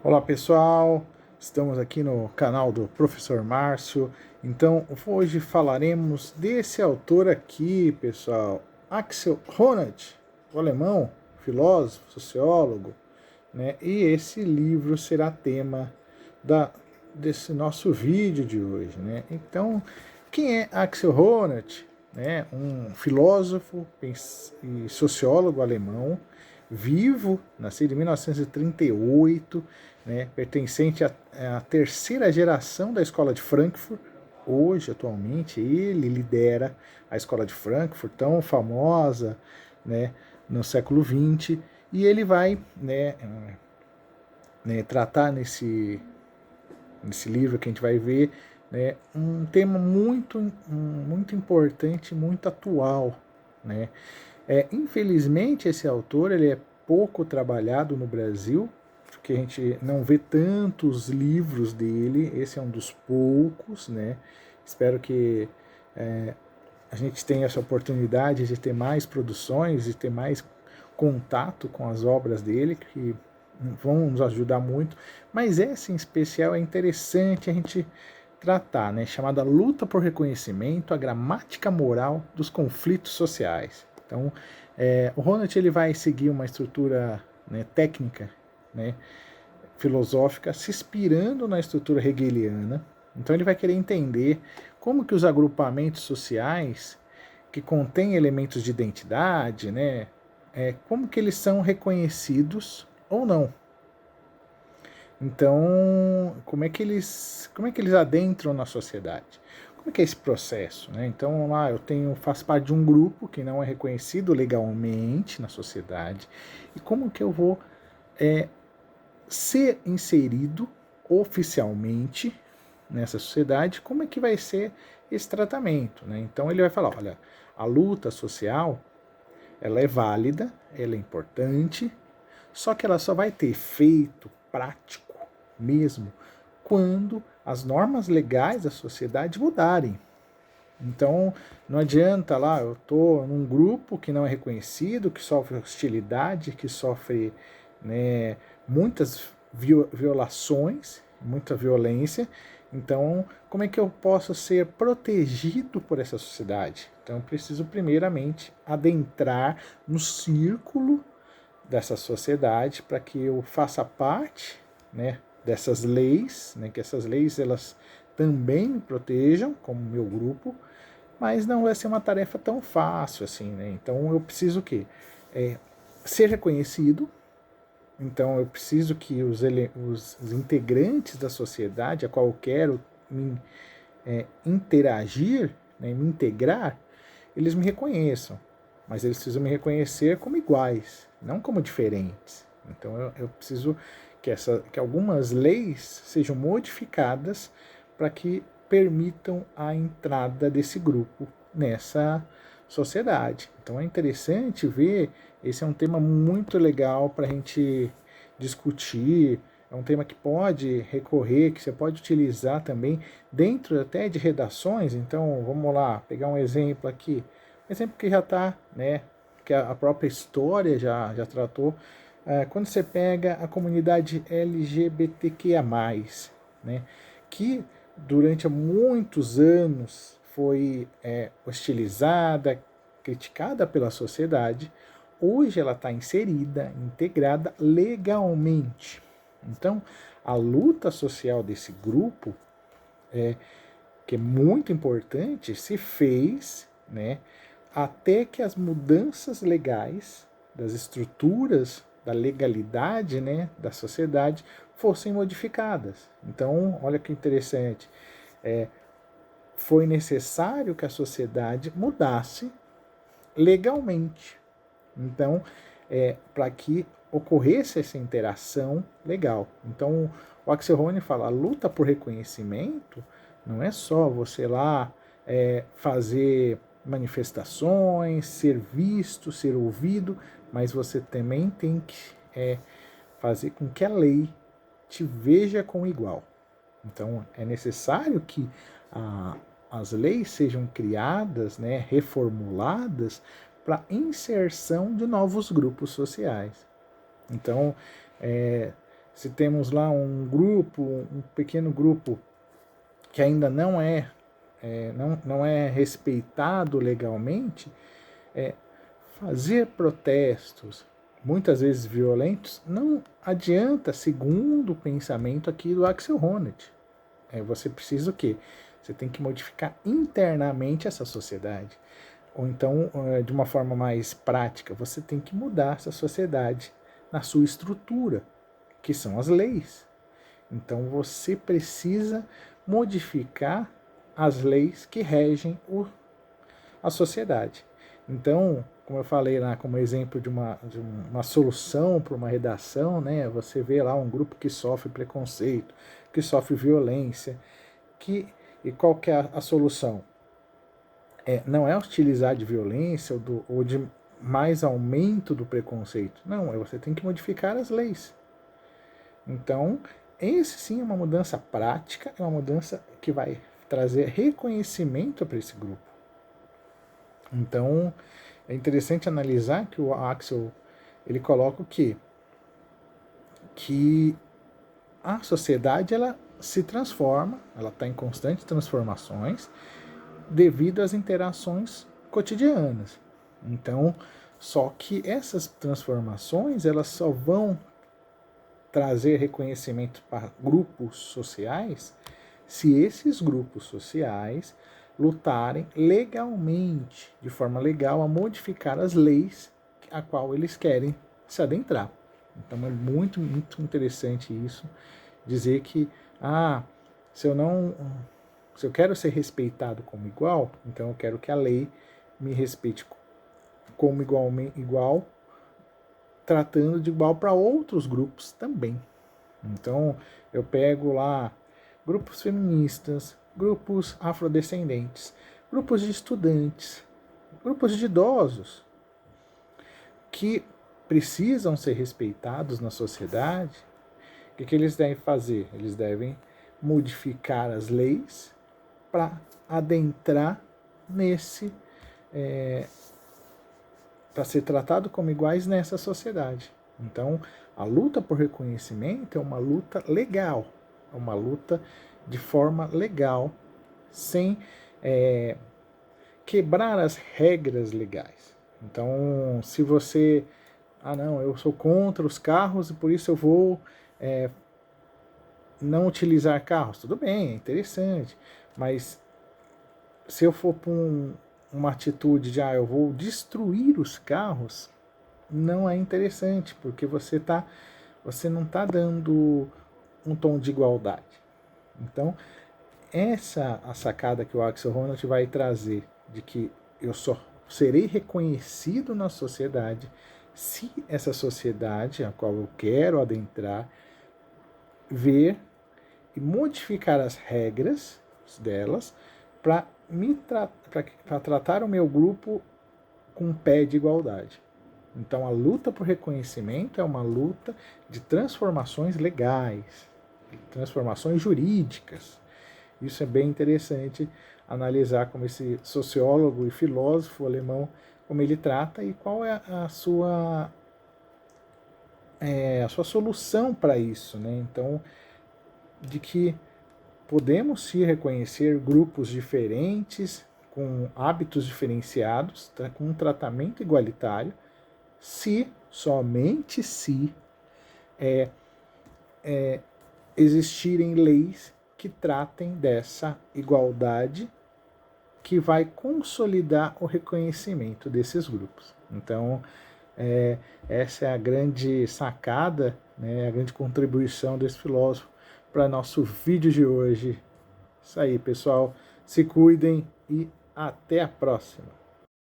Olá pessoal, estamos aqui no canal do Professor Márcio. Então hoje falaremos desse autor aqui, pessoal, Axel Honneth, o alemão, filósofo, sociólogo, né? E esse livro será tema desse nosso vídeo de hoje, né? Então, quem é Axel Honneth? Né? Um filósofo e sociólogo alemão, vivo, nascido em 1938, né? Pertencente à terceira geração da Escola de Frankfurt. Hoje, atualmente, ele lidera a Escola de Frankfurt, tão famosa, né, no século XX, e ele vai, tratar nesse livro que a gente vai ver, né, um tema muito importante, muito atual, né? Infelizmente esse autor ele é pouco trabalhado no Brasil, porque a gente não vê tantos livros dele. Esse é um dos poucos, né? Espero que a gente tenha essa oportunidade de ter mais produções e ter mais contato com as obras dele, que vão nos ajudar muito, mas essa em especial é interessante a gente tratar, né, chamada Luta por Reconhecimento, a Gramática Moral dos Conflitos Sociais. Então, o Honneth ele vai seguir uma estrutura, né, técnica, né, filosófica, se inspirando na estrutura hegeliana. Então ele vai querer entender como que os agrupamentos sociais que contêm elementos de identidade, né, como que eles são reconhecidos ou não. Então, como é que eles adentram na sociedade? Como é que é esse processo, né? Então, lá faço parte de um grupo que não é reconhecido legalmente na sociedade. E como que eu vou ser inserido oficialmente nessa sociedade? Como é que vai ser esse tratamento, né? Então, ele vai falar, olha, a luta social, ela é válida, ela é importante, só que ela só vai ter efeito prático mesmo quando as normas legais da sociedade mudarem. Então, não adianta lá, eu estou num grupo que não é reconhecido, que sofre hostilidade, que sofre, né, muitas violações, muita violência. Então, como é que eu posso ser protegido por essa sociedade? Então, eu preciso primeiramente adentrar no círculo dessa sociedade para que eu faça parte, né, dessas leis, né, que essas leis elas também me protejam como meu grupo, mas não vai ser uma tarefa tão fácil assim, né? Então eu preciso que ser reconhecido. Então eu preciso que os integrantes da sociedade a qual eu quero me interagir, né, me integrar, eles me reconheçam. Mas eles precisam me reconhecer como iguais, não como diferentes. Então eu preciso que algumas leis sejam modificadas para que permitam a entrada desse grupo nessa sociedade. Então é interessante ver, esse é um tema muito legal para a gente discutir, é um tema que pode recorrer, que você pode utilizar também dentro até de redações. Então vamos lá, pegar um exemplo aqui, um exemplo que já está, né, que a própria história já tratou, quando você pega a comunidade LGBTQIA+, né, que durante muitos anos foi hostilizada, criticada pela sociedade, hoje ela está inserida, integrada legalmente. Então, a luta social desse grupo, que é muito importante, se fez, né, até que as mudanças legais das estruturas da legalidade, né, da sociedade fossem modificadas. Então, olha que interessante. Foi necessário que a sociedade mudasse legalmente. Então, para que ocorresse essa interação legal. Então, o Axel Honneth fala, a luta por reconhecimento não é só você lá fazer manifestações, ser visto, ser ouvido, mas você também tem que fazer com que a lei te veja como igual. Então, é necessário que as leis sejam criadas, né, reformuladas para inserção de novos grupos sociais. Então, Se temos lá um grupo, um pequeno grupo que ainda não é respeitado legalmente, fazer protestos, muitas vezes violentos, não adianta, segundo o pensamento aqui do Axel Honneth. Você precisa o quê? Você tem que modificar internamente essa sociedade. Ou então, de uma forma mais prática, você tem que mudar essa sociedade na sua estrutura, que são as leis. Então você precisa modificar as leis que regem a sociedade. Então, como eu falei lá, como exemplo de uma solução para uma redação, né, você vê lá um grupo que sofre preconceito, que sofre violência, e qual que é a solução? Não é utilizar de violência ou de mais aumento do preconceito. Não, você tem que modificar as leis. Então, esse sim é uma mudança prática, é uma mudança que vai trazer reconhecimento para esse grupo. Então, é interessante analisar que o Axel, ele coloca o quê? Que a sociedade, ela se transforma, ela está em constantes transformações devido às interações cotidianas. Então, só que essas transformações, elas só vão trazer reconhecimento para grupos sociais se esses grupos sociais lutarem legalmente, de forma legal, a modificar as leis a qual eles querem se adentrar. Então é muito, muito interessante isso, dizer que se eu quero ser respeitado como igual, então eu quero que a lei me respeite como igual, tratando de igual para outros grupos também. Então eu pego lá grupos feministas, grupos afrodescendentes, grupos de estudantes, grupos de idosos que precisam ser respeitados na sociedade. O que eles devem fazer? Eles devem modificar as leis para adentrar nesse, para ser tratado como iguais nessa sociedade. Então, a luta por reconhecimento é uma luta legal, é uma luta de forma legal, sem quebrar as regras legais. Então, se você, não, eu sou contra os carros e por isso eu vou não utilizar carros, tudo bem, é interessante, mas se eu for para uma atitude de eu vou destruir os carros, não é interessante, porque você não está dando um tom de igualdade. Então, essa a sacada que o Axel Honneth vai trazer, de que eu só serei reconhecido na sociedade se essa sociedade a qual eu quero adentrar ver e modificar as regras delas para tratar o meu grupo com um pé de igualdade. Então a luta por reconhecimento é uma luta de transformações legais, transformações jurídicas. Isso é bem interessante analisar como esse sociólogo e filósofo alemão, como ele trata e qual é a sua solução para isso, né? Então, de que podemos sim reconhecer grupos diferentes, com hábitos diferenciados, com um tratamento igualitário, somente se existirem leis que tratem dessa igualdade, que vai consolidar o reconhecimento desses grupos. Então, essa é a grande sacada, né, a grande contribuição desse filósofo para nosso vídeo de hoje. Isso aí, pessoal. Se cuidem e até a próxima.